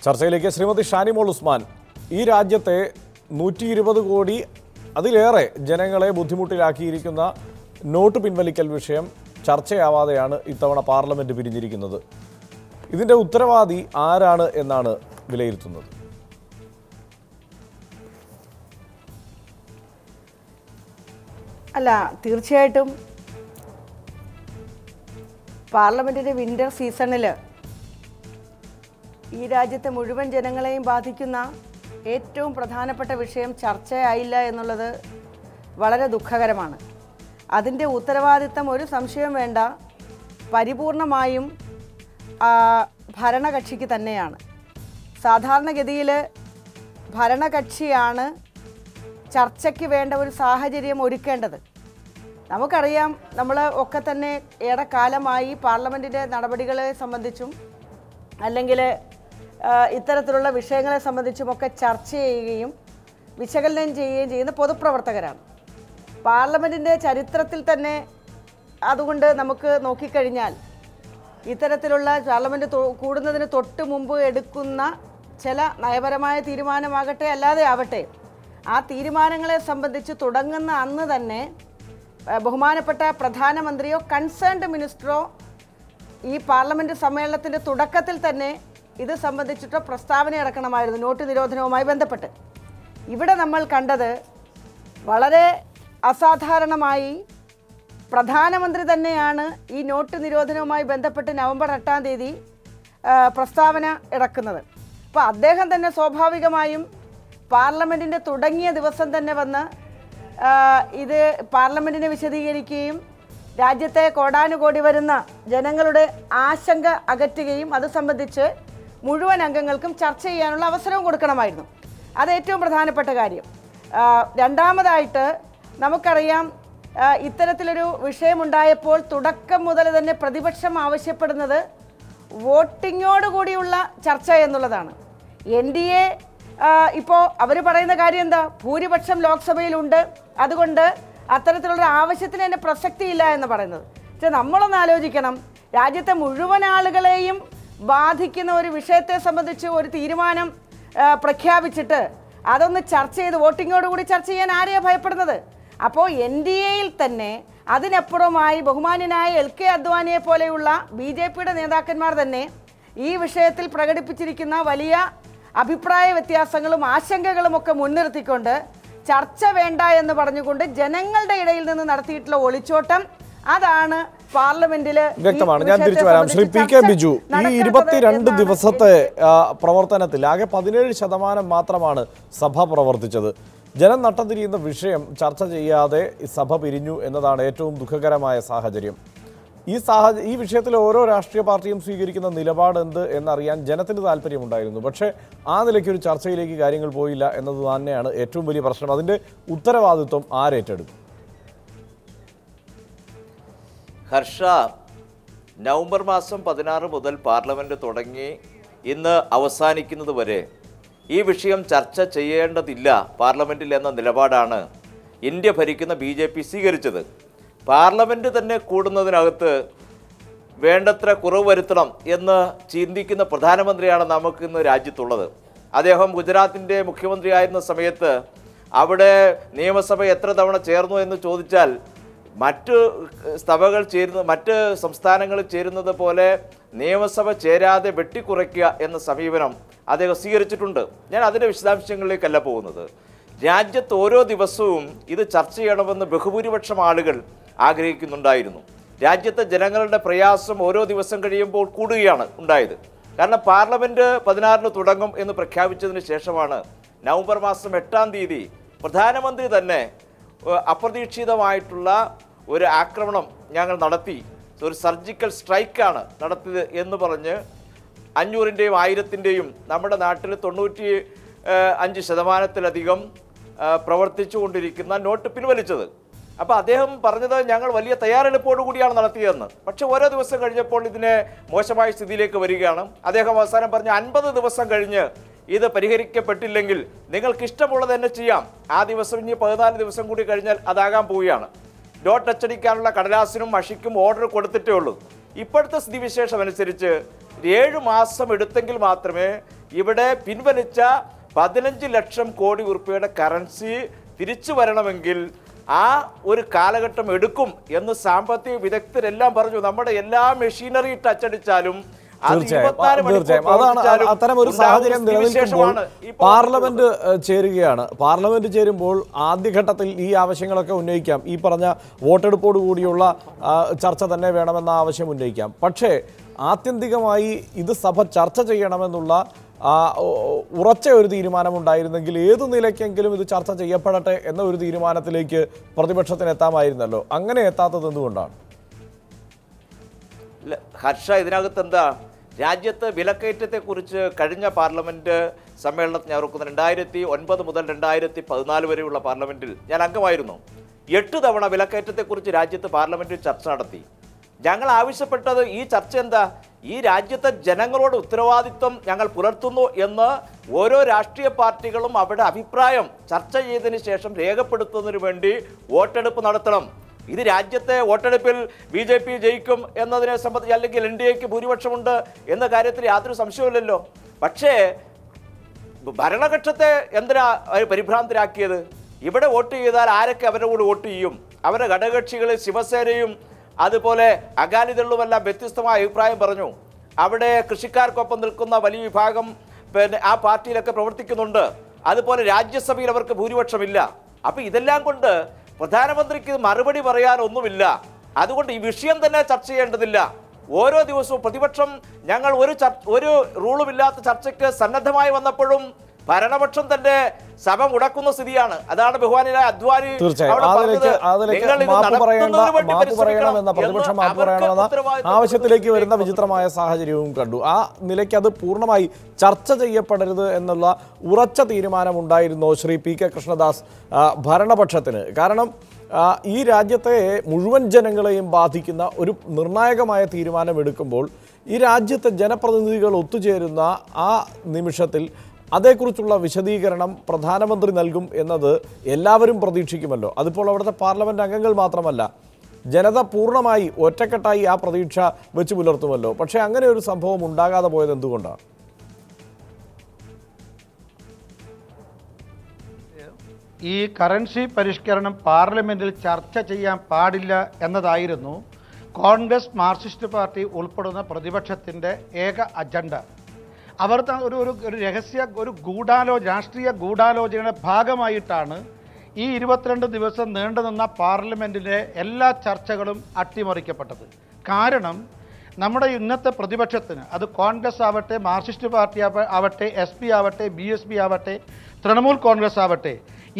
ചർച്ചയിലേക്ക് ശ്രീമതി ഷാനിമോൾ ഉസ്മാൻ. ഈ രാജ്യത്തെ 120 കോടി അതിലേറെ ജനങ്ങളെ ബുദ്ധിമുട്ടിലാക്കിയിരിക്കുന്ന നോട്ട് പിൻവലിക്കൽ വിഷയം ചർച്ചയാവാതെയാണ് ഇത്തവണ പാർലമെന്റ് പിരിഞ്ഞിരിക്കുന്നത്. ഇതിന്റെ ഉത്തരവാദി ആരാണ് എന്നാണ് വിലയിരുത്തുന്നത്? അല്ല, തീർച്ചയായിട്ടും പാർലമെന്റിന്റെ വിന്റർ സീസണിൽ ഈ രാജ്യത്തെ മുഴുവൻ ജനങ്ങളെയും ബാധിക്കുന്ന ഏറ്റവും പ്രധാനപ്പെട്ട വിഷയം ചർച്ചയായില്ല എന്നുള്ളത് വളരെ ദുഃഖകരമാണ്. അതിൻ്റെ ഉത്തരവാദിത്തം ഒരു സംശയം വേണ്ട, പരിപൂർണമായും ഭരണകക്ഷിക്ക് തന്നെയാണ്. സാധാരണഗതിയിൽ ഭരണകക്ഷിയാണ് ചർച്ചയ്ക്ക് വേണ്ട ഒരു സാഹചര്യം ഒരുക്കേണ്ടത്. നമുക്കറിയാം, നമ്മൾ ഒക്കെ തന്നെ ഏറെ കാലമായി പാർലമെൻറ്റിൻ്റെ നടപടികളെ സംബന്ധിച്ചും അല്ലെങ്കിൽ ഇത്തരത്തിലുള്ള വിഷയങ്ങളെ സംബന്ധിച്ചുമൊക്കെ ചർച്ച ചെയ്യുകയും വിശകലനം ചെയ്യുകയും ചെയ്യുന്ന പൊതുപ്രവർത്തകരാണ്. പാർലമെൻറ്റിൻ്റെ ചരിത്രത്തിൽ തന്നെ അതുകൊണ്ട് നമുക്ക് നോക്കിക്കഴിഞ്ഞാൽ ഇത്തരത്തിലുള്ള പാർലമെൻറ്റ് കൂടുന്നതിന് തൊട്ട് മുമ്പ് എടുക്കുന്ന ചില നയപരമായ തീരുമാനമാകട്ടെ അല്ലാതെ ആവട്ടെ, ആ തീരുമാനങ്ങളെ സംബന്ധിച്ച് തുടങ്ങുന്ന അന്ന് തന്നെ ബഹുമാനപ്പെട്ട പ്രധാനമന്ത്രിയോ കൺസേൺഡ് മിനിസ്റ്ററോ ഈ പാർലമെൻറ്റ് സമ്മേളനത്തിൻ്റെ തുടക്കത്തിൽ തന്നെ ഇത് സംബന്ധിച്ചിട്ട് പ്രസ്താവന ഇറക്കണമായിരുന്നു നോട്ട് നിരോധനവുമായി ബന്ധപ്പെട്ട്. ഇവിടെ നമ്മൾ കണ്ടത് വളരെ അസാധാരണമായി പ്രധാനമന്ത്രി തന്നെയാണ് ഈ നോട്ട് നിരോധനവുമായി ബന്ധപ്പെട്ട് നവംബർ 8-ാം തീയതി പ്രസ്താവന ഇറക്കുന്നത്. അപ്പോൾ അദ്ദേഹം തന്നെ സ്വാഭാവികമായും പാർലമെൻറ്റിൻ്റെ തുടങ്ങിയ ദിവസം തന്നെ വന്ന് ഇത് പാർലമെൻറ്റിനെ വിശദീകരിക്കുകയും രാജ്യത്തെ കോടാനുകോടി വരുന്ന ജനങ്ങളുടെ ആശങ്ക അകറ്റുകയും അത് സംബന്ധിച്ച് മുഴുവൻ അംഗങ്ങൾക്കും ചർച്ച ചെയ്യാനുള്ള അവസരവും കൊടുക്കണമായിരുന്നു. അത് ഏറ്റവും പ്രധാനപ്പെട്ട കാര്യം. രണ്ടാമതായിട്ട് നമുക്കറിയാം, ഇത്തരത്തിലൊരു വിഷയമുണ്ടായപ്പോൾ തുടക്കം മുതൽ തന്നെ പ്രതിപക്ഷം ആവശ്യപ്പെടുന്നത് വോട്ടിങ്ങോടുകൂടിയുള്ള ചർച്ച എന്നുള്ളതാണ്. NDA ഇപ്പോൾ അവർ പറയുന്ന കാര്യം എന്താ, ഭൂരിപക്ഷം ലോക്സഭയിലുണ്ട്, അതുകൊണ്ട് അത്തരത്തിലുള്ള ആവശ്യത്തിന് തന്നെ പ്രസക്തിയില്ല എന്ന് പറയുന്നത്. പക്ഷെ നമ്മളൊന്ന് ആലോചിക്കണം, രാജ്യത്തെ മുഴുവൻ ആളുകളെയും ബാധിക്കുന്ന ഒരു വിഷയത്തെ സംബന്ധിച്ച് ഒരു തീരുമാനം പ്രഖ്യാപിച്ചിട്ട് അതൊന്ന് ചർച്ച ചെയ്ത് വോട്ടിങ്ങോടുകൂടി ചർച്ച ചെയ്യാൻ ആരെയാണ് ഭയപ്പെടുന്നത്? അപ്പോൾ NDAയിൽ തന്നെ അതിനപ്പുറമായി ബഹുമാന്യനായ LK അദ്വാനിയെ പോലെയുള്ള BJPയുടെ നേതാക്കന്മാർ തന്നെ ഈ വിഷയത്തിൽ പ്രകടിപ്പിച്ചിരിക്കുന്ന വലിയ അഭിപ്രായ വ്യത്യാസങ്ങളും ആശങ്കകളും ഒക്കെ മുൻനിർത്തിക്കൊണ്ട് ചർച്ച വേണ്ട എന്ന് പറഞ്ഞുകൊണ്ട് ജനങ്ങളുടെ ഇടയിൽ നിന്ന് നടത്തിയിട്ടുള്ള ഒളിച്ചോട്ടം അതാണ് പാർലമെന്റിൽ വ്യക്തമാണ്. ഞാൻ തിരിച്ചു വരാം. ശ്രീ PK ബിജു, ഈ 22 ദിവസത്തെ പ്രവർത്തനത്തിൽ ആകെ 17% മാത്രമാണ് സഭ പ്രവർത്തിച്ചത്. ജനം നട്ടംതിരിയുന്ന വിഷയം ചർച്ച ചെയ്യാതെ സഭ പിരിഞ്ഞു എന്നതാണ് ഏറ്റവും ദുഃഖകരമായ സാഹചര്യം. ഈ വിഷയത്തിൽ ഓരോ രാഷ്ട്രീയ പാർട്ടിയും സ്വീകരിക്കുന്ന നിലപാട് എന്ത് എന്നറിയാൻ ജനത്തിന് താല്പര്യമുണ്ടായിരുന്നു. പക്ഷേ ആ നിലയ്ക്ക് ഒരു ചർച്ചയിലേക്ക് കാര്യങ്ങൾ പോയില്ല എന്നത് തന്നെയാണ് ഏറ്റവും വലിയ പ്രശ്നം. അതിൻ്റെ ഉത്തരവാദിത്വം ആരേറ്റെടുക്കും? ഹർഷ, നവംബർ മാസം 16 മുതൽ പാർലമെൻറ്റ് തുടങ്ങി ഇന്ന് അവസാനിക്കുന്നത് വരെ ഈ വിഷയം ചർച്ച ചെയ്യേണ്ടതില്ല പാർലമെൻറ്റിൽ എന്ന നിലപാടാണ് ഇന്ത്യ ഭരിക്കുന്ന BJP സ്വീകരിച്ചത്. പാർലമെൻറ്റ് തന്നെ കൂടുന്നതിനകത്ത് വേണ്ടത്ര കുറവ് വരുത്തണം എന്ന് ചിന്തിക്കുന്ന പ്രധാനമന്ത്രിയാണ് നമുക്കിന്ന് രാജ്യത്തുള്ളത്. അദ്ദേഹം ഗുജറാത്തിൻ്റെ മുഖ്യമന്ത്രിയായിരുന്ന സമയത്ത് അവിടെ നിയമസഭ എത്ര തവണ ചേർന്നു എന്ന് ചോദിച്ചാൽ മറ്റ് സംസ്ഥാനങ്ങളിൽ ചേരുന്നത് പോലെ നിയമസഭ ചേരാതെ വെട്ടിക്കുറയ്ക്കുക എന്ന സമീപനം അദ്ദേഹം സ്വീകരിച്ചിട്ടുണ്ട്. ഞാൻ അതിൻ്റെ വിശദാംശങ്ങളിലേക്കല്ല പോകുന്നത്. രാജ്യത്ത് ഓരോ ദിവസവും ഇത് ചർച്ച ചെയ്യണമെന്ന് ബഹുഭൂരിപക്ഷം ആളുകൾ ആഗ്രഹിക്കുന്നുണ്ടായിരുന്നു. രാജ്യത്തെ ജനങ്ങളുടെ പ്രയാസം ഓരോ ദിവസം കഴിയുമ്പോൾ കൂടുകയാണ് ഉണ്ടായത്. കാരണം പാർലമെൻറ്റ് 16-ന് തുടങ്ങും എന്ന് പ്രഖ്യാപിച്ചതിന് ശേഷമാണ് നവംബർ മാസം 8-ാം തീയതി പ്രധാനമന്ത്രി തന്നെ അപ്രതീക്ഷിതമായിട്ടുള്ള ഒരു ആക്രമണം ഞങ്ങൾ നടത്തി, ഒരു സർജിക്കൽ സ്ട്രൈക്കാണ് നടത്തിയത് എന്ന് പറഞ്ഞ് 500-ൻ്റെയും 1000-ൻ്റെയും നമ്മുടെ നാട്ടിൽ 95% പ്രവർത്തിച്ചു കൊണ്ടിരിക്കുന്ന നോട്ട് പിൻവലിച്ചത്. അപ്പോൾ അദ്ദേഹം പറഞ്ഞത് ഞങ്ങൾ വലിയ തയ്യാറെടുപ്പോടു കൂടിയാണ് നടത്തിയതെന്ന്. പക്ഷെ ഓരോ ദിവസം കഴിഞ്ഞപ്പോൾ ഇതിനെ മോശമായ സ്ഥിതിയിലേക്ക് വരികയാണ്. അദ്ദേഹം അവസാനം പറഞ്ഞ 50 ദിവസം കഴിഞ്ഞ് ഇത് പരിഹരിക്കപ്പെട്ടില്ലെങ്കിൽ നിങ്ങൾക്ക് ഇഷ്ടമുള്ളത് തന്നെ ചെയ്യാം. ആ ദിവസം ഇനി 14 ദിവസം കൂടി കഴിഞ്ഞാൽ അതാകാൻ പോവുകയാണ്. ഡോട്ട് അച്ചടിക്കാനുള്ള കടലാസിനും മഷിക്കും ഓർഡർ കൊടുത്തിട്ടേ ഉള്ളൂ. ഇപ്പോഴത്തെ സ്ഥിതിവിശേഷം അനുസരിച്ച് 7 മാസം എടുത്തെങ്കിൽ മാത്രമേ ഇവിടെ പിൻവലിച്ച 15 ലക്ഷം കോടി രൂപയുടെ കറൻസി തിരിച്ചു വരണമെങ്കിൽ ആ ഒരു കാലഘട്ടം എടുക്കും എന്ന് സാമ്പത്തിക വിദഗ്ധരെല്ലാം പറഞ്ഞു. നമ്മുടെ എല്ലാ മെഷീനറി ഇട്ട് അച്ചടിച്ചാലും തീർച്ചയായും അതാണ് അത്തരം ഒരു സാഹചര്യം നിലനിൽക്കുമ്പോൾ പാർലമെന്റ് ചേരുകയാണ്. പാർലമെന്റ് ചേരുമ്പോൾ ആദ്യഘട്ടത്തിൽ ഈ ആവശ്യങ്ങളൊക്കെ ഉന്നയിക്കാം. ഈ പറഞ്ഞ വോട്ടെടുപ്പോടു കൂടിയുള്ള ചർച്ച തന്നെ വേണമെന്ന ആവശ്യം ഉന്നയിക്കാം. പക്ഷേ ആത്യന്തികമായി ഇത് സഭ ചർച്ച ചെയ്യണമെന്നുള്ള ഉറച്ച ഒരു തീരുമാനമുണ്ടായിരുന്നെങ്കിൽ ഏതു നിലയ്ക്കെങ്കിലും ഇത് ചർച്ച ചെയ്യപ്പെടട്ടെ എന്ന ഒരു തീരുമാനത്തിലേക്ക് പ്രതിപക്ഷത്തിന് എത്താമായിരുന്നല്ലോ. അങ്ങനെ എത്താത്തത് എന്തുകൊണ്ടാണ്? ഹർഷ, ഇതിനകത്ത് എന്താ, രാജ്യത്ത് വിലക്കയറ്റത്തെക്കുറിച്ച് കഴിഞ്ഞ പാർലമെന്റ് സമ്മേളനത്തിൽ ഞാൻ ഓർക്കുന്നു 2009 മുതൽ 2014 വരെയുള്ള പാർലമെന്റിൽ ഞാൻ അംഗമായിരുന്നു. 8 തവണ വിലക്കയറ്റത്തെക്കുറിച്ച് രാജ്യത്ത് പാർലമെന്റിൽ ചർച്ച നടത്തി. ഞങ്ങൾ ആവശ്യപ്പെട്ടത് ഈ ചർച്ച എന്താ, ഈ രാജ്യത്തെ ജനങ്ങളോട് ഉത്തരവാദിത്വം ഞങ്ങൾ പുലർത്തുന്നു എന്ന് ഓരോ രാഷ്ട്രീയ പാർട്ടികളും അവരുടെ അഭിപ്രായം ചർച്ച ചെയ്തതിന് ശേഷം രേഖപ്പെടുത്തുന്നതിന് വേണ്ടി വോട്ടെടുപ്പ് നടത്തണം. ഇത് രാജ്യത്തെ വോട്ടെടുപ്പിൽ BJP ജയിക്കും എന്നതിനെ സംബന്ധിച്ച് അല്ലെങ്കിൽ NDAക്ക് ഭൂരിപക്ഷമുണ്ട് എന്ന കാര്യത്തിൽ യാതൊരു സംശയമില്ലല്ലോ. പക്ഷേ ഭരണകക്ഷത്തെ എന്തിനാ പരിഭ്രാന്തരാക്കിയത്? ഇവിടെ വോട്ട് ചെയ്താൽ ആരൊക്കെ അവരുടെ കൂടെ വോട്ട് ചെയ്യും? അവരുടെ ഘടകകക്ഷികൾ ശിവസേനയും അതുപോലെ അകാലിദളുമെല്ലാം വ്യത്യസ്തമായ അഭിപ്രായം പറഞ്ഞു. അവിടെ കൃഷിക്കാർക്കൊപ്പം നിൽക്കുന്ന വലിയ വിഭാഗം ആ പാർട്ടിയിലൊക്കെ പ്രവർത്തിക്കുന്നുണ്ട്. അതുപോലെ രാജ്യസഭയിൽ അവർക്ക് ഭൂരിപക്ഷമില്ല. അപ്പം ഇതെല്ലാം കൊണ്ട് പ്രധാനമന്ത്രിക്ക് മറുപടി പറയാൻ ഒന്നുമില്ല. അതുകൊണ്ട് ഈ വിഷയം തന്നെ ചർച്ച ചെയ്യേണ്ടതില്ല. ഓരോ ദിവസവും പ്രതിപക്ഷം ഞങ്ങൾ ഒരു റൂളുമില്ലാത്ത ചർച്ചയ്ക്ക് സന്നദ്ധമായി വന്നപ്പോഴും ഭരണപക്ഷം തന്നെ സഭ മുടക്കുന്ന സ്ഥിതിയാണ്. അതാണ് ബഹുമാനായ അദ്വാനി പ്രതിപക്ഷം മാപ്പ് പറയണമെന്ന ആവശ്യത്തിലേക്ക് വരുന്ന വിചിത്രമായ സാഹചര്യവും കണ്ടു. ആ നിലയ്ക്ക് അത് പൂർണ്ണമായി ചർച്ച ചെയ്യപ്പെടരുത് എന്നുള്ള ഉറച്ച തീരുമാനമുണ്ടായിരുന്നോ ശ്രീ PK കൃഷ്ണദാസ് ഭരണപക്ഷത്തിന്? കാരണം ഈ രാജ്യത്തെ മുഴുവൻ ജനങ്ങളെയും ബാധിക്കുന്ന ഒരു നിർണായകമായ തീരുമാനമെടുക്കുമ്പോൾ ഈ രാജ്യത്തെ ജനപ്രതിനിധികൾ ഒത്തുചേരുന്ന ആ നിമിഷത്തിൽ അതേക്കുറിച്ചുള്ള വിശദീകരണം പ്രധാനമന്ത്രി നൽകും എന്നത് എല്ലാവരും പ്രതീക്ഷിക്കുമല്ലോ. അതിപ്പോൾ അവിടുത്തെ പാർലമെൻറ്റ് അംഗങ്ങൾ മാത്രമല്ല, ജനത പൂർണ്ണമായി ഒറ്റക്കെട്ടായി ആ പ്രതീക്ഷ വെച്ച് പുലർത്തുമല്ലോ. പക്ഷേ അങ്ങനെ ഒരു സംഭവം ഉണ്ടാകാതെ പോയത് എന്തുകൊണ്ടാണ്? ഈ കറൻസി പരിഷ്കരണം പാർലമെൻറ്റിൽ ചർച്ച ചെയ്യാൻ പാടില്ല എന്നതായിരുന്നു കോൺഗ്രസ്, മാർക്സിസ്റ്റ് പാർട്ടി ഉൾപ്പെടുന്ന പ്രതിപക്ഷത്തിൻ്റെ ഏക അജണ്ട. അവർ ഒരു രഹസ്യ രാഷ്ട്രീയ ഗൂഢാലോചനയുടെ ഭാഗമായിട്ടാണ് ഈ 22 ദിവസം നീണ്ടുനിന്ന പാർലമെൻറ്റിലെ എല്ലാ ചർച്ചകളും അട്ടിമറിക്കപ്പെട്ടത്. കാരണം നമ്മുടെ ഇന്നത്തെ പ്രതിപക്ഷത്തിന്, അത് കോൺഗ്രസ് ആവട്ടെ, മാർക്സിസ്റ്റ് പാർട്ടി ആവട്ടെ, SP ആവട്ടെ, BSP ആവട്ടെ, തൃണമൂൽ കോൺഗ്രസ് ആവട്ടെ,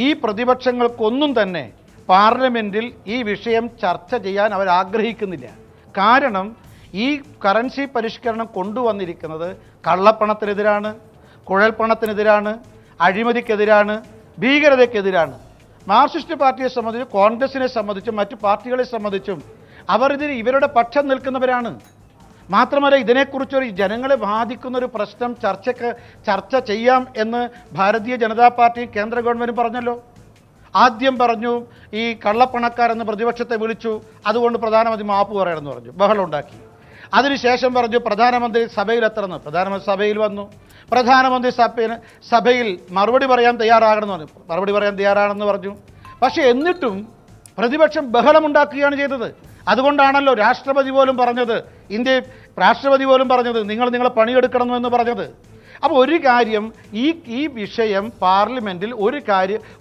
ഈ പ്രതിപക്ഷങ്ങൾക്കൊന്നും തന്നെ പാർലമെൻറ്റിൽ ഈ വിഷയം ചർച്ച ചെയ്യാൻ അവർ ആഗ്രഹിക്കുന്നില്ല. കാരണം ഈ കറൻസി പരിഷ്കരണം കൊണ്ടുവന്നിരിക്കുന്നത് കള്ളപ്പണത്തിനെതിരാണ്, കുഴൽപ്പണത്തിനെതിരാണ്, അഴിമതിക്കെതിരാണ്, ഭീകരതയ്ക്കെതിരാണ്. മാർക്സിസ്റ്റ് പാർട്ടിയെ സംബന്ധിച്ചും കോൺഗ്രസിനെ സംബന്ധിച്ചും മറ്റു പാർട്ടികളെ സംബന്ധിച്ചും ഇവരുടെ പക്ഷം നിൽക്കുന്നവരാണ്. മാത്രമല്ല, ഇതിനെക്കുറിച്ചൊരു ജനങ്ങളെ ബാധിക്കുന്ന ഒരു പ്രശ്നം ചർച്ച ചെയ്യാം എന്ന് ഭാരതീയ ജനതാ പാർട്ടിയും കേന്ദ്ര ഗവൺമെൻറ്റും പറഞ്ഞല്ലോ. ആദ്യം പറഞ്ഞു ഈ കള്ളപ്പണക്കാരെന്ന് പ്രതിപക്ഷത്തെ വിളിച്ചു, അതുകൊണ്ട് പ്രധാനമന്ത്രി മാപ്പ് പറയണമെന്ന് പറഞ്ഞു, ബഹളം ഉണ്ടാക്കി. അതിനുശേഷം പറഞ്ഞു പ്രധാനമന്ത്രി സഭയിലെത്തണമെന്ന്. പ്രധാനമന്ത്രി സഭയിൽ വന്നു. പ്രധാനമന്ത്രി സഭയിൽ മറുപടി പറയാൻ തയ്യാറാകണമെന്ന് പറഞ്ഞു. മറുപടി പറയാൻ തയ്യാറാണെന്ന് പറഞ്ഞു. പക്ഷേ എന്നിട്ടും പ്രതിപക്ഷം ബഹളമുണ്ടാക്കുകയാണ് ചെയ്തത്. അതുകൊണ്ടാണല്ലോ രാഷ്ട്രപതി പോലും പറഞ്ഞത് നിങ്ങളെ പണിയെടുക്കണമെന്ന് പറഞ്ഞത്. അപ്പോൾ ഒരു കാര്യം, ഈ വിഷയം പാർലമെൻറ്റിൽ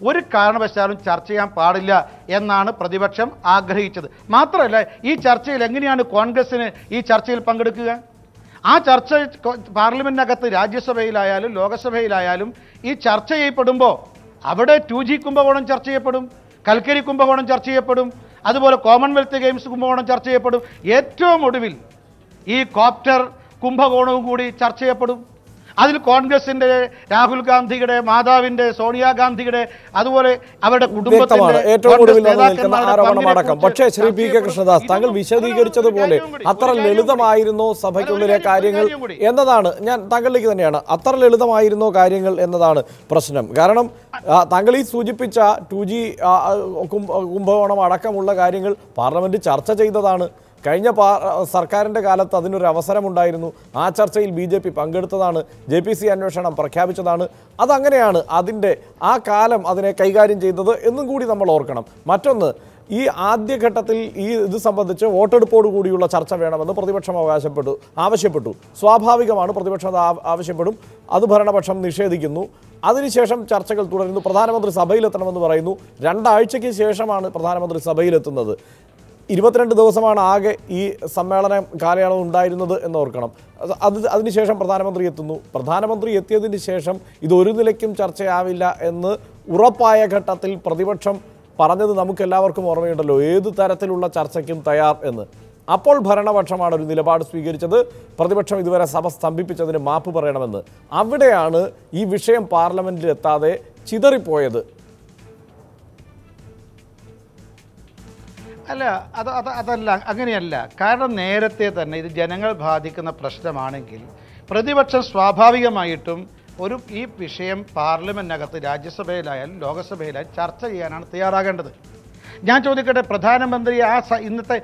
ഒരു കാരണവശാലും ചർച്ച ചെയ്യാൻ പാടില്ല എന്നാണ് പ്രതിപക്ഷം ആഗ്രഹിച്ചത്. മാത്രമല്ല, ഈ ചർച്ചയിൽ എങ്ങനെയാണ് കോൺഗ്രസ്സിന് ഈ ചർച്ചയിൽ പങ്കെടുക്കുക? ആ ചർച്ച പാർലമെൻറ്റിനകത്ത് രാജ്യസഭയിലായാലും ലോകസഭയിലായാലും ഈ ചർച്ച ചെയ്യപ്പെടുമ്പോൾ അവിടെ 2G കുംഭകോണം ചർച്ച ചെയ്യപ്പെടും, കൽക്കരി കുംഭകോണം ചർച്ച ചെയ്യപ്പെടും, അതുപോലെ കോമൺവെൽത്ത് ഗെയിംസ് കുംഭകോണം ചർച്ച ചെയ്യപ്പെടും. ഏറ്റവും ഒടുവിൽ ഈ കോപ്റ്റർ കുംഭകോണവും കൂടി ചർച്ച ചെയ്യപ്പെടും. അതിൽ കോൺഗ്രസിന്റെ, രാഹുൽ ഗാന്ധിയുടെ, മാതാവിന്റെ, സോണിയാഗാന്ധിയുടെ, അതുപോലെ അവരുടെ കുടുംബത്തിന്റെ ഏറ്റവും ഒടുവിൽ നിൽക്കുന്ന ആരോപണമടക്കം. പക്ഷേ ശ്രീ പി കെ കൃഷ്ണദാസ്, താങ്കൾ വിശദീകരിച്ചതുപോലെ അത്ര ലളിതമായിരുന്നോ സഭയ്ക്കുള്ളിലെ കാര്യങ്ങൾ എന്നതാണ്, ഞാൻ താങ്കളിലേക്ക് തന്നെയാണ്, അത്ര ലളിതമായിരുന്നോ കാര്യങ്ങൾ എന്നതാണ് പ്രശ്നം. കാരണം താങ്കൾ ഈ സൂചിപ്പിച്ച 2G കുംഭകോണം അടക്കമുള്ള കാര്യങ്ങൾ പാർലമെന്റ് ചർച്ച ചെയ്തതാണ്. കഴിഞ്ഞ സർക്കാരിൻ്റെ കാലത്ത് അതിനൊരു അവസരമുണ്ടായിരുന്നു. ആ ചർച്ചയിൽ BJP പങ്കെടുത്തതാണ്, JPC അന്വേഷണം പ്രഖ്യാപിച്ചതാണ്. അതങ്ങനെയാണ് അതിൻ്റെ ആ കാലം അതിനെ കൈകാര്യം ചെയ്തത് എന്നും കൂടി നമ്മൾ ഓർക്കണം. മറ്റൊന്ന്, ഈ ആദ്യഘട്ടത്തിൽ ഇത് സംബന്ധിച്ച് വോട്ടെടുപ്പോടു കൂടിയുള്ള ചർച്ച വേണമെന്ന് പ്രതിപക്ഷം ആവശ്യപ്പെട്ടു. സ്വാഭാവികമാണ്, പ്രതിപക്ഷം അത് ആവശ്യപ്പെടും. അത് ഭരണപക്ഷം നിഷേധിക്കുന്നു. അതിനുശേഷം ചർച്ചകൾ തുടരുന്നു. പ്രധാനമന്ത്രി സഭയിലെത്തണമെന്ന് പറയുന്നു. 2 ആഴ്ചയ്ക്ക് ശേഷമാണ് പ്രധാനമന്ത്രി സഭയിലെത്തുന്നത്. 22 ദിവസമാണ് ആകെ ഈ സമ്മേളനം കാലയളവ് ഉണ്ടായിരുന്നത് എന്നോർക്കണം. അതിനുശേഷം പ്രധാനമന്ത്രി എത്തുന്നു. പ്രധാനമന്ത്രി എത്തിയതിന് ശേഷം ഇതൊരു നിലയ്ക്കും ചർച്ചയാവില്ല എന്ന് ഉറപ്പായ ഘട്ടത്തിൽ പ്രതിപക്ഷം പറഞ്ഞത് നമുക്കെല്ലാവർക്കും ഓർമ്മയുണ്ടല്ലോ, ഏത് തരത്തിലുള്ള ചർച്ചയ്ക്കും തയ്യാർ എന്ന്. അപ്പോൾ ഭരണപക്ഷമാണ് ഒരു നിലപാട് സ്വീകരിച്ചത്. പ്രതിപക്ഷം ഇതുവരെ സഭ സ്തംഭിപ്പിച്ചതിന് മാപ്പ് പറയണമെന്ന്. അവിടെയാണ് ഈ വിഷയം പാർലമെന്റിൽ എത്താതെ ചിതറിപ്പോയത്. അല്ല, അതല്ല, അങ്ങനെയല്ല. കാരണം നേരത്തെ തന്നെ ഇത് ജനങ്ങൾ ബാധിക്കുന്ന പ്രശ്നമാണെങ്കിൽ പ്രതിപക്ഷം സ്വാഭാവികമായിട്ടും ഈ വിഷയം പാർലമെന്റിനകത്ത് രാജ്യസഭയിലായാലും ലോകസഭയിലായാലും ചർച്ച ചെയ്യാനാണ് തയ്യാറാകേണ്ടത്. ഞാൻ ചോദിക്കട്ടെ, പ്രധാനമന്ത്രി ഇന്നത്തെ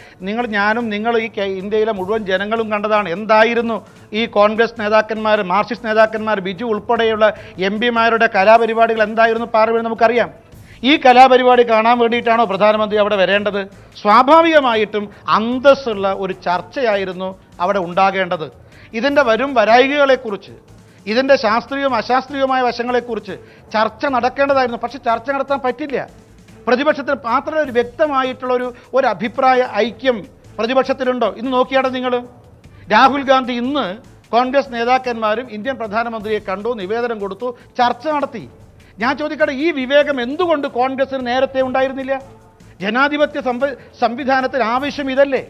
ഞാനും നിങ്ങൾ ഈ ഇന്ത്യയിലെ മുഴുവൻ ജനങ്ങളും കണ്ടതാണ് എന്തായിരുന്നു ഈ കോൺഗ്രസ് നേതാക്കന്മാർ, മാർക്സിസ്റ്റ് നേതാക്കന്മാർ, ബിജു ഉൾപ്പെടെയുള്ള MP-മാരുടെ കലാപരിപാടികൾ എന്തായിരുന്നു പാർലമെന്റ് നമുക്കറിയാം. ഈ കലാപരിപാടി കാണാൻ വേണ്ടിയിട്ടാണോ പ്രധാനമന്ത്രി അവിടെ വരേണ്ടത്? സ്വാഭാവികമായിട്ടും അന്തസ്സുള്ള ഒരു ചർച്ചയായിരുന്നു അവിടെ ഉണ്ടാകേണ്ടത്. ഇതിൻ്റെ വരായികകളെക്കുറിച്ച്, ഇതിൻ്റെ ശാസ്ത്രീയവും അശാസ്ത്രീയവുമായ വശങ്ങളെക്കുറിച്ച് ചർച്ച നടക്കേണ്ടതായിരുന്നു. പക്ഷെ ചർച്ച നടത്താൻ പറ്റില്ല. പ്രതിപക്ഷത്തിന് മാത്രമല്ല, ഒരു വ്യക്തമായിട്ടുള്ള ഒരു അഭിപ്രായ ഐക്യം പ്രതിപക്ഷത്തിലുണ്ടോ? ഇന്ന് നോക്കിയാടെ നിങ്ങൾ. രാഹുൽ ഗാന്ധി ഇന്ന് കോൺഗ്രസ് നേതാക്കന്മാരും ഇന്ത്യൻ പ്രധാനമന്ത്രിയെ കണ്ടു, നിവേദനം കൊടുത്തു, ചർച്ച നടത്തി. ഞാൻ ചോദിക്കട്ടെ, ഈ വിവേകം എന്തുകൊണ്ട് കോൺഗ്രസിന് നേരത്തെ ഉണ്ടായിരുന്നില്ല? ജനാധിപത്യ സംവിധാനത്തിൽ ആവശ്യം ഇതല്ലേ?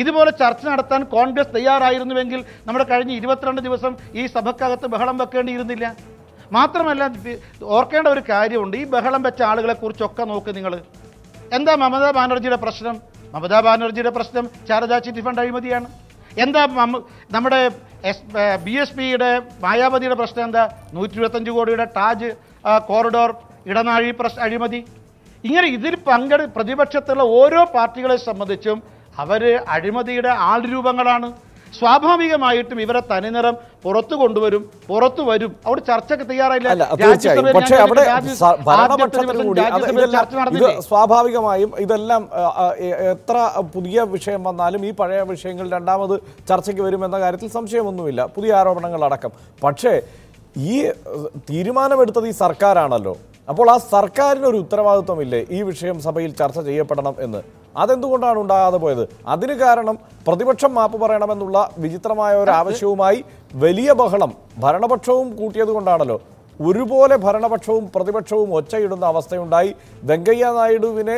ഇതുപോലെ ചർച്ച നടത്താൻ കോൺഗ്രസ് തയ്യാറായിരുന്നുവെങ്കിൽ നമ്മുടെ കഴിഞ്ഞ 22 ദിവസം ഈ സഭക്കകത്ത് ബഹളം വെക്കേണ്ടിയിരുന്നില്ല. മാത്രമല്ല, ഓർക്കേണ്ട ഒരു കാര്യമുണ്ട്. ഈ ബഹളം വെച്ച ആളുകളെ കുറിച്ചൊക്കെ നോക്ക് നിങ്ങൾ. എന്താ മമതാ ബാനർജിയുടെ പ്രശ്നം? മമതാ ബാനർജിയുടെ പ്രശ്നം ശാരദാ ചിട്ടി ഫണ്ട് അഴിമതിയാണ്. എന്താ നമ്മുടെ BSPയുടെ മായാവതിയുടെ പ്രശ്നം എന്താ? 125 കോടിയുടെ താജ് കോറിഡോർ ഇടനാഴി അഴിമതി. ഇങ്ങനെ ഇതിൽ പ്രതിപക്ഷത്തുള്ള ഓരോ പാർട്ടികളെ സംബന്ധിച്ചും അവർ അഴിമതിയുടെ ആൾരൂപങ്ങളാണ്. സ്വാഭാവികമായിട്ടും ഇവരെ തനിനിറം പുറത്തു കൊണ്ടുവരും, പുറത്തു വരും. അവിടെ ചർച്ചയ്ക്ക് തയ്യാറായില്ല. പക്ഷേ അവിടെ ഇത് സ്വാഭാവികമായും ഇതെല്ലാം എത്ര പുതിയ വിഷയം വന്നാലും ഈ പഴയ വിഷയങ്ങൾ രണ്ടാമത് ചർച്ചയ്ക്ക് വരുമെന്ന കാര്യത്തിൽ സംശയമൊന്നുമില്ല, പുതിയ ആരോപണങ്ങൾ അടക്കം. പക്ഷേ ഈ തീരുമാനമെടുത്തത് ഈ സർക്കാരാണല്ലോ. അപ്പോൾ ആ സർക്കാരിനൊരു ഉത്തരവാദിത്വമില്ലേ ഈ വിഷയം സഭയിൽ ചർച്ച ചെയ്യപ്പെടണം എന്ന്? അതെന്തുകൊണ്ടാണ് ഉണ്ടാകാതെ പോയത്? അതിന് കാരണം പ്രതിപക്ഷം മാപ്പ് പറയണമെന്നുള്ള വിചിത്രമായ ഒരു ആവശ്യവുമായി വലിയ ബഹളം ഭരണപക്ഷവും കൂട്ടിയത് കൊണ്ടാണല്ലോ. ഒരുപോലെ ഭരണപക്ഷവും പ്രതിപക്ഷവും ഒച്ചയിടുന്ന അവസ്ഥയുണ്ടായി. വെങ്കയ്യ നായിഡുവിനെ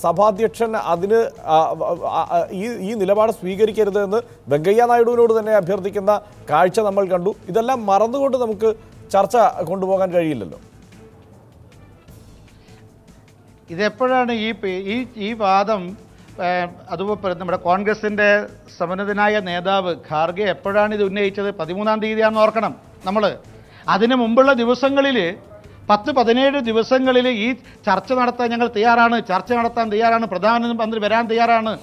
സഭാധ്യക്ഷൻ അതിന് ഈ നിലപാട് സ്വീകരിക്കരുത് എന്ന് വെങ്കയ്യ നായിഡുവിനോട് തന്നെ അഭ്യർത്ഥിക്കുന്ന കാഴ്ച നമ്മൾ കണ്ടു. ഇതെല്ലാം മറന്നുകൊണ്ട് നമുക്ക് ചർച്ച കൊണ്ടുപോകാൻ കഴിയില്ലല്ലോ. ഇതെപ്പോഴാണ് ഈ വാദം അതുപോലെ നമ്മുടെ കോൺഗ്രസിൻ്റെ സമന്നതനായ നേതാവ് ഖാർഗെ എപ്പോഴാണ് ഇത് ഉന്നയിച്ചത്? 13-ാം തീയതിയാണെന്ന് ഓർക്കണം നമ്മൾ. അതിന് മുമ്പുള്ള ദിവസങ്ങളിൽ 10-17 ദിവസങ്ങളിൽ ഈ ചർച്ച നടത്താൻ ഞങ്ങൾ തയ്യാറാണ്, ചർച്ച നടത്താൻ തയ്യാറാണ്, പ്രധാനമന്ത്രി വരാൻ തയ്യാറാണ്.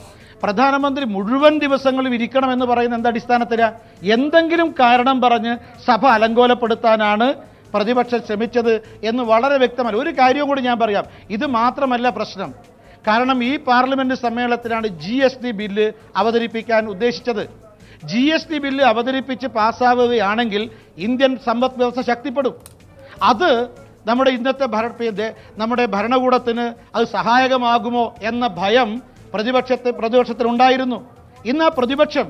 പ്രധാനമന്ത്രി മുഴുവൻ ദിവസങ്ങളും ഇരിക്കണമെന്ന് പറയുന്ന എന്താ അടിസ്ഥാനത്തിലാണ്? എന്തെങ്കിലും കാരണം പറഞ്ഞ് സഭ അലങ്കോലപ്പെടുത്താനാണ് പ്രതിപക്ഷം ശ്രമിച്ചത് എന്ന് വളരെ വ്യക്തമല്ല. ഒരു കാര്യവും കൂടി ഞാൻ പറയാം. ഇത് മാത്രമല്ല പ്രശ്നം. കാരണം ഈ പാർലമെന്റ് സമ്മേളനത്തിലാണ് GST ബില്ല് അവതരിപ്പിക്കാൻ ഉദ്ദേശിച്ചത്. GST ബില്ല് അവതരിപ്പിച്ച് പാസ്സാവുകയാണെങ്കിൽ ഇന്ത്യൻ സമ്പദ് വ്യവസ്ഥ ശക്തിപ്പെടും. അത് നമ്മുടെ ഇന്നത്തെ നമ്മുടെ ഭരണകൂടത്തിന് അത് സഹായകമാകുമോ എന്ന ഭയം പ്രതിപക്ഷത്തിനുണ്ടായിരുന്നു. ഇന്ന് ആ പ്രതിപക്ഷം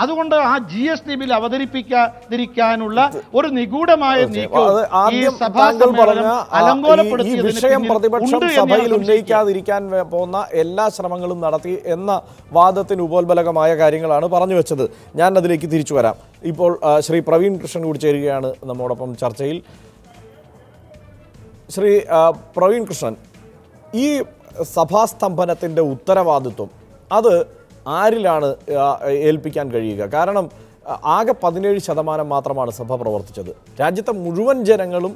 അതുകൊണ്ട് ആ GST ബിൽ അവതരിപ്പിക്കാതിരിക്കാനുള്ള ഒരു നിഗൂഢമായ നീക്കം അത് ആദ്യം താങ്കൾ പറഞ്ഞ ഈ വിഷയം പ്രതിപക്ഷം സഭയിൽ ഉന്നയിക്കാതിരിക്കാൻ പോകുന്ന എല്ലാ ശ്രമങ്ങളും നടത്തി എന്ന വാദത്തിന് ഉപോത്ബലകമായ കാര്യങ്ങളാണ് പറഞ്ഞു വെച്ചത്. ഞാൻ അതിലേക്ക് തിരിച്ചു വരാം. ഇപ്പോൾ ശ്രീ പ്രവീൺ കൃഷ്ണൻ കൂടി ചേരുകയാണ് നമ്മോടൊപ്പം ചർച്ചയിൽ. ശ്രീ പ്രവീൺ കൃഷ്ണൻ, ഈ സഭാസ്തംഭനത്തിൻ്റെ ഉത്തരവാദിത്വം അത് ആരിലാണ് ഏൽപ്പിക്കാൻ കഴിയുക? കാരണം ആകെ 17% മാത്രമാണ് സഭ പ്രവർത്തിച്ചത്. രാജ്യത്തെ മുഴുവൻ ജനങ്ങളും